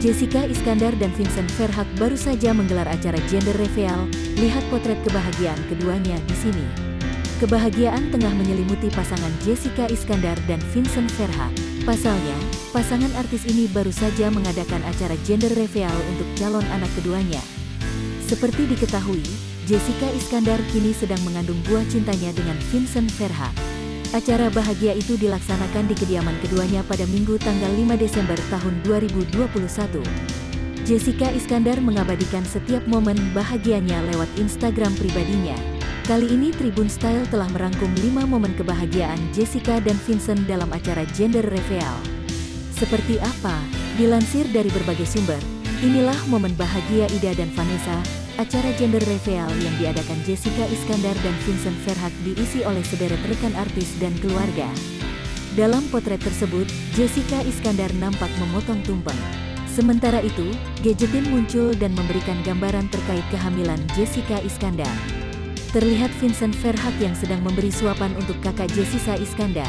Jessica Iskandar dan Vincent Verhaeghe baru saja menggelar acara gender reveal. Lihat potret kebahagiaan keduanya di sini. Kebahagiaan tengah menyelimuti pasangan Jessica Iskandar dan Vincent Verhaeghe. Pasalnya, pasangan artis ini baru saja mengadakan acara gender reveal untuk calon anak keduanya. Seperti diketahui, Jessica Iskandar kini sedang mengandung buah cintanya dengan Vincent Verhaeghe. Acara bahagia itu dilaksanakan di kediaman keduanya pada Minggu tanggal 5 Desember tahun 2021. Jessica Iskandar mengabadikan setiap momen bahagianya lewat Instagram pribadinya. Kali ini Tribun Style telah merangkum 5 momen kebahagiaan Jessica dan Vincent dalam acara gender reveal. Seperti apa? Dilansir dari berbagai sumber, inilah momen bahagia Ida dan Vanessa. Acara gender reveal yang diadakan Jessica Iskandar dan Vincent Verhaeghe diisi oleh sederet rekan artis dan keluarga. Dalam potret tersebut, Jessica Iskandar nampak memotong tumpeng. Sementara itu, Gadgetin muncul dan memberikan gambaran terkait kehamilan Jessica Iskandar. Terlihat Vincent Verhaeghe yang sedang memberi suapan untuk kakak Jessica Iskandar.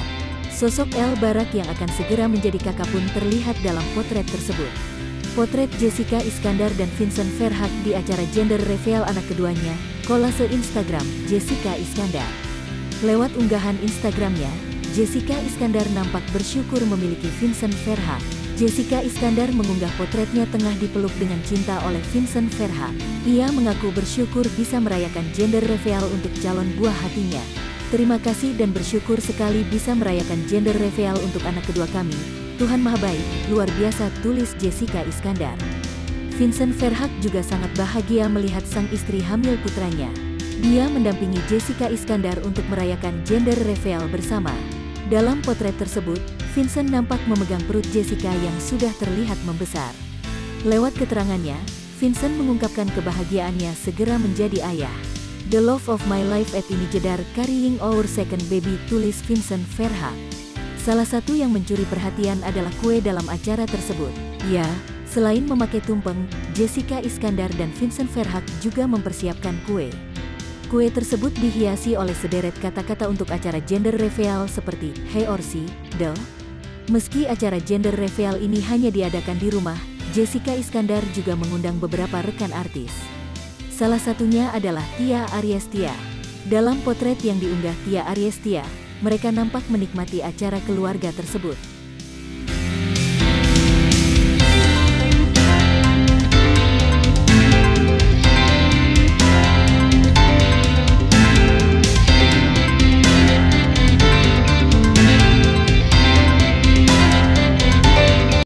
Sosok El Barak yang akan segera menjadi kakak pun terlihat dalam potret tersebut. Potret Jessica Iskandar dan Vincent Verhaeghe di acara gender reveal anak keduanya, kolase Instagram Jessica Iskandar. Lewat unggahan Instagramnya, Jessica Iskandar nampak bersyukur memiliki Vincent Verhaeghe. Jessica Iskandar mengunggah potretnya tengah dipeluk dengan cinta oleh Vincent Verhaeghe. Ia mengaku bersyukur bisa merayakan gender reveal untuk calon buah hatinya. Terima kasih dan bersyukur sekali bisa merayakan gender reveal untuk anak kedua kami. Tuhan Maha Baik, luar biasa, tulis Jessica Iskandar. Vincent Verhaeghe juga sangat bahagia melihat sang istri hamil putranya. Dia mendampingi Jessica Iskandar untuk merayakan gender reveal bersama. Dalam potret tersebut, Vincent nampak memegang perut Jessica yang sudah terlihat membesar. Lewat keterangannya, Vincent mengungkapkan kebahagiaannya segera menjadi ayah. The love of my life at ini jedar carrying our second baby, tulis Vincent Verhaeghe. Salah satu yang mencuri perhatian adalah kue dalam acara tersebut. Ya, selain memakai tumpeng, Jessica Iskandar dan Vincent Verhaeghe juga mempersiapkan kue. Kue tersebut dihiasi oleh sederet kata-kata untuk acara gender reveal seperti Hey Orsi, The. Meski acara gender reveal ini hanya diadakan di rumah, Jessica Iskandar juga mengundang beberapa rekan artis. Salah satunya adalah Tia Aryastia. Dalam potret yang diunggah Tia Aryastia, mereka nampak menikmati acara keluarga tersebut.